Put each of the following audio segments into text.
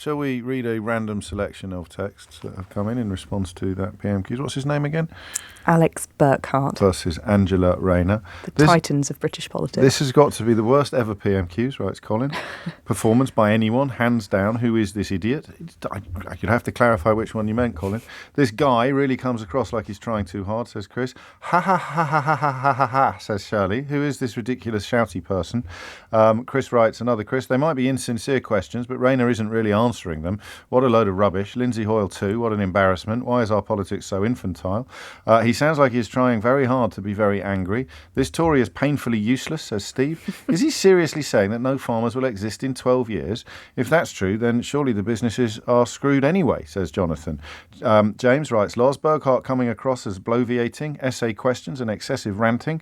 Shall we read a random selection of texts that have come in response to that PMQs? What's his name again? Alex Burghart. Versus Angela Rayner. The titans of British politics. This has got to be the worst ever PMQs, writes Colin. Performance by anyone, hands down. Who is this idiot? You'd have to clarify which one you meant, Colin. This guy really comes across like he's trying too hard, says Chris. Ha ha ha ha ha ha ha ha ha, says Shirley. Who is this ridiculous shouty person? Chris writes, another Chris. They might be insincere questions, but Rayner isn't really answering them. What a load of rubbish. Lindsay Hoyle too. What an embarrassment. Why is our politics so infantile? He sounds like he's trying very hard to be very angry. This Tory is painfully useless, says Steve. Is he seriously saying that no farmers will exist in 12 years? If that's true, then surely the businesses are screwed anyway, says Jonathan. James writes, Lars Burghart coming across as bloviating, essay questions and excessive ranting.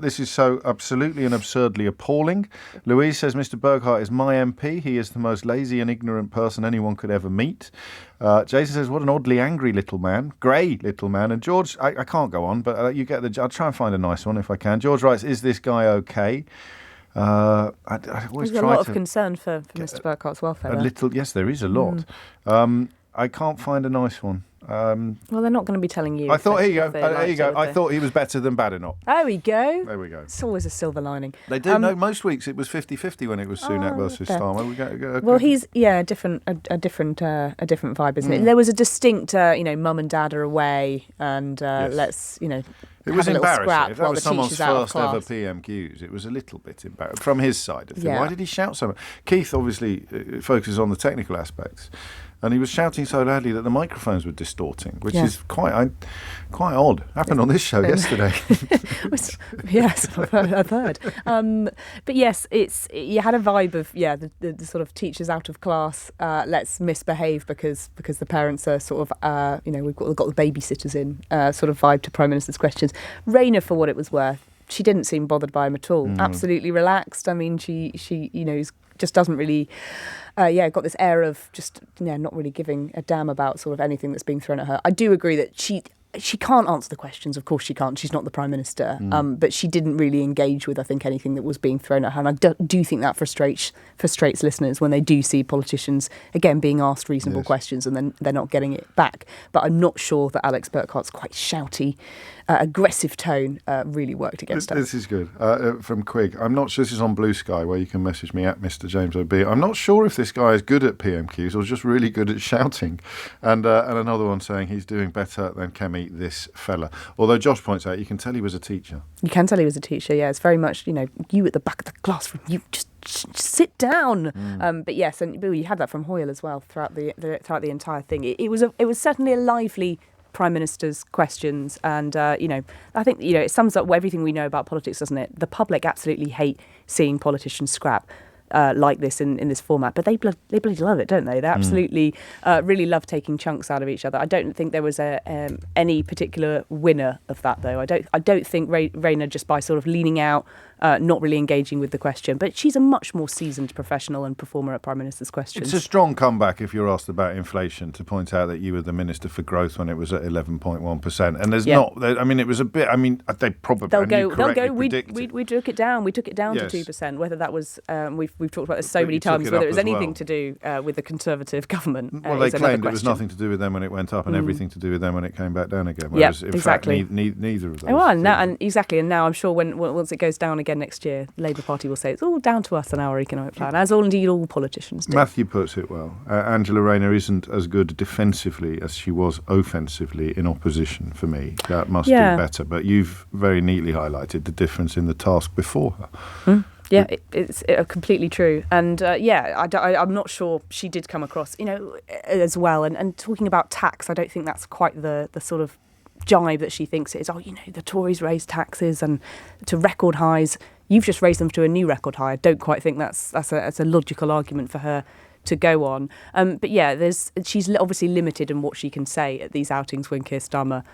This is so absolutely and absurdly appalling. Louise says, Mr. Burghart is my MP. He is the most lazy and ignorant person anyone could ever meet. Jason says, what an oddly angry little man. Grey little man. And George, I can't go on, but you get the... I'll try and find a nice one if I can. George writes, is this guy okay? I always There's a lot of concern for Mr. Burghart's welfare. Yes, there is a lot. I can't find a nice one. Well, they're not going to be telling you. I thought, here you go. I thought he was better than Badenoch. There we go. There we go. It's always a silver lining. They do know most weeks it was 50-50 when it was Sunak versus Starmer. Well, he's a different vibe, isn't it? There was a distinct, mum and dad are away, and let's, it was embarrassing. If that was someone's first ever PMQs, it was a little bit embarrassing from his side of things. Why did he shout so much? Keith obviously focuses on the technical aspects. And he was shouting so loudly that the microphones were distorting, which is quite odd. Happened on this show yesterday. Yes, I've heard. But yes, you had a vibe of the sort of teachers out of class. Let's misbehave because the parents are sort of we've got the babysitters in sort of vibe to Prime Minister's questions. Rayner, for what it was worth, she didn't seem bothered by him at all. Absolutely relaxed. I mean, she just doesn't really, got this air of just, not really giving a damn about sort of anything that's being thrown at her. I do agree that she can't answer the questions. Of course she can't. She's not the Prime Minister. But she didn't really engage with, I think, anything that was being thrown at her. And I do think that frustrates listeners when they do see politicians, again, being asked reasonable questions and then they're not getting it back. But I'm not sure that Alex Burghart's quite shouty, aggressive tone really worked against her. This is good. From Quig. I'm not sure, this is on Blue Sky, where you can message me at Mr. James OB. I'm not sure if this guy is good at PMQs or just really good at shouting. And another one saying he's doing better than Kemi, this fella. Although Josh points out, you can tell he was a teacher. You can tell he was a teacher, yeah. It's very much, you at the back of the classroom, you just sit down. But yes, and you had that from Hoyle as well throughout the entire thing. It was certainly a lively Prime Minister's questions, and I think it sums up everything we know about politics, doesn't it? The public absolutely hate seeing politicians scrap like this in this format, but they bloody love it, don't they? They absolutely really love taking chunks out of each other. I don't think there was any particular winner of that, though. I don't think Rayner, just by sort of leaning out, not really engaging with the question, but she's a much more seasoned professional and performer at Prime Minister's questions. It's a strong comeback if you're asked about inflation to point out that you were the Minister for Growth when it was at 11.1%, and there's not. I mean, it was a bit. I mean, they probably they'll go. Predicted. We took it down. We took it down to 2%. Whether that was we've talked about this so many times. Whether it was anything to do with the Conservative government. Well, they claimed it was nothing to do with them when it went up, and everything to do with them when it came back down again. Whereas, in fact, neither of those. And now I'm sure once it goes down again next year, the Labour Party will say it's all down to us and our economic plan, as all politicians do. Matthew puts it well. Angela Rayner isn't as good defensively as she was offensively in opposition for me. That must do better. But you've very neatly highlighted the difference in the task before her. Yeah, it's completely true. And I'm not sure she did come across, as well. And talking about tax, I don't think that's quite the sort of jibe that she thinks it is. The Tories raised taxes and to record highs. You've just raised them to a new record high. I don't quite think that's a logical argument for her to go on. But she's obviously limited in what she can say at these outings when Keir Starmer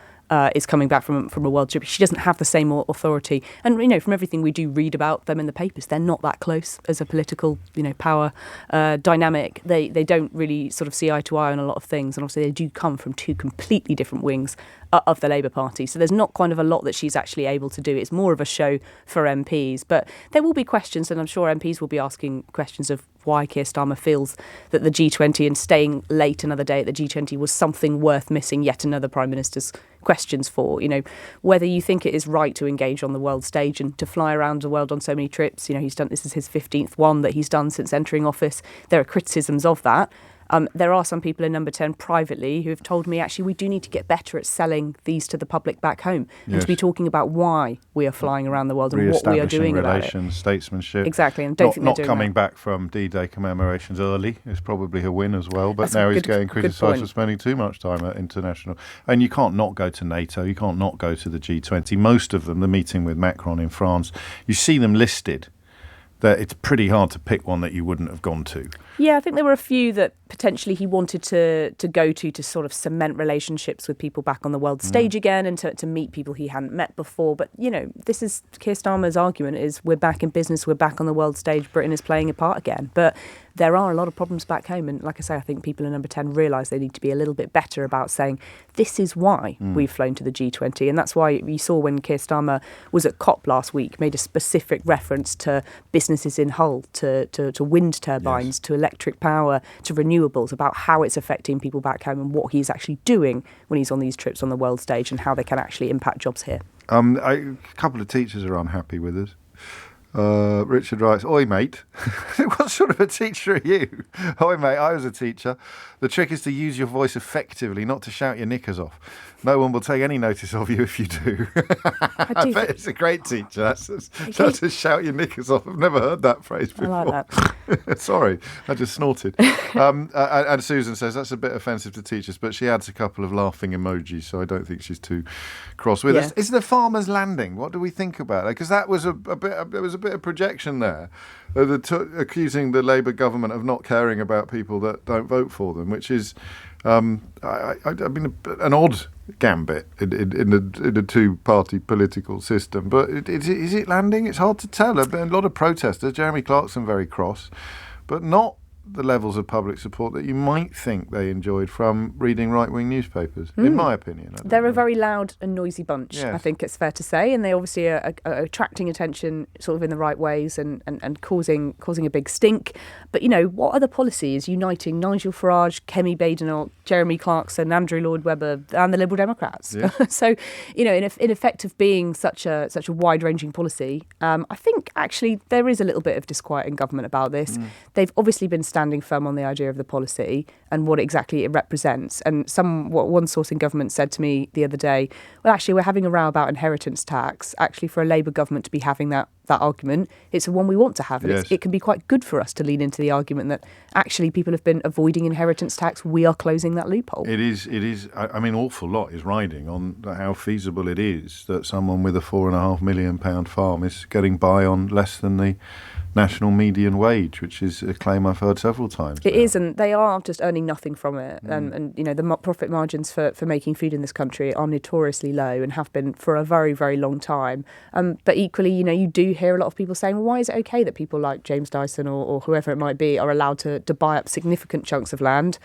is coming back from a world trip. She doesn't have the same authority. And, from everything we do read about them in the papers, they're not that close as a political, power dynamic. They don't really sort of see eye to eye on a lot of things. And obviously they do come from two completely different wings of the Labour Party. So there's not kind of a lot that she's actually able to do. It's more of a show for MPs. But there will be questions, and I'm sure MPs will be asking questions of why Keir Starmer feels that the G20 and staying late another day at the G20 was something worth missing yet another Prime Minister's questions for. You know, whether you think it is right to engage on the world stage and to fly around the world on so many trips. You know, this is his 15th one that he's done since entering office. There are criticisms of that. There are some people in Number 10 privately who have told me, actually, we do need to get better at selling these to the public back home and to be talking about why we are flying around the world and what we are doing about it. Statesmanship. Exactly. And don't think not they're doing coming that. back from D-Day commemorations early is probably a win as well. But That's now a he's good- getting good criticised point. for spending too much time at international. And you can't not go to NATO. You can't not go to the G20. Most of them, the meeting with Macron in France, you see them listed. That it's pretty hard to pick one that you wouldn't have gone to. Yeah, I think there were a few that potentially he wanted to go to sort of cement relationships with people back on the world stage again and to meet people he hadn't met before. But, you know, this is Keir Starmer's argument is we're back in business, we're back on the world stage, Britain is playing a part again. But there are a lot of problems back home. And like I say, I think people in Number 10 realise they need to be a little bit better about saying this is why we've flown to the G20. And that's why you saw when Keir Starmer was at COP last week, made a specific reference to businesses in Hull, to wind turbines, to electric power, to renewables, about how it's affecting people back home and what he's actually doing when he's on these trips on the world stage and how they can actually impact jobs here. A couple of teachers are unhappy with us. Richard writes, "Oi, mate. What sort of a teacher are you? Oi, mate, I was a teacher. The trick is to use your voice effectively, not to shout your knickers off. No one will take any notice of you if you do." I bet it's a great teacher. That's not to shout your knickers off. I've never heard that phrase before. I like that. Sorry, I just snorted. And Susan says that's a bit offensive to teachers, but she adds a couple of laughing emojis, so I don't think she's too cross with us. Is the farmer's landing? What do we think about that? Because that was a bit of projection there, accusing the Labour government of not caring about people that don't vote for them, which is, I mean, an odd gambit in the two-party political system. But is it landing? It's hard to tell. There have been a lot of protesters. Jeremy Clarkson very cross, but not the levels of public support that you might think they enjoyed from reading right-wing newspapers, in my opinion. They're a very loud and noisy bunch, Yes. I think it's fair to say, and they obviously are attracting attention sort of in the right ways and causing a big stink. But, you know, what other policy is uniting Nigel Farage, Kemi Badenoch, Jeremy Clarkson, Andrew Lloyd Webber and the Liberal Democrats? Yeah. So, you know, in effect of being such a wide-ranging policy, I think actually there is a little bit of disquiet in government about this. They've obviously been standing firm on the idea of the policy and what exactly it represents. And one source in government said to me the other day, well, actually, we're having a row about inheritance tax. Actually, for a Labour government to be having that argument, it's the one we want to have. And Yes. it can be quite good for us to lean into the argument that actually people have been avoiding inheritance tax. We are closing that loophole. It is. I mean, an awful lot is riding on how feasible it is that someone with a £4.5 million farm is getting by on less than the national median wage, which is a claim I've heard several times. It is, and they are just earning nothing from it. And you know, the profit margins for making food in this country are notoriously low and have been for a very, very long time. But equally, you know, you do hear a lot of people saying, well, why is it okay that people like James Dyson or whoever it might be are allowed to buy up significant chunks of land?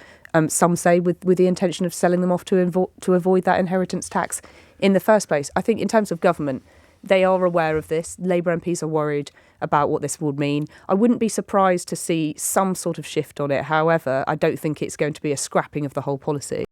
Some say with the intention of selling them off to avoid that inheritance tax in the first place. I think in terms of government, they are aware of this. Labour MPs are worried about what this would mean. I wouldn't be surprised to see some sort of shift on it. However, I don't think it's going to be a scrapping of the whole policy.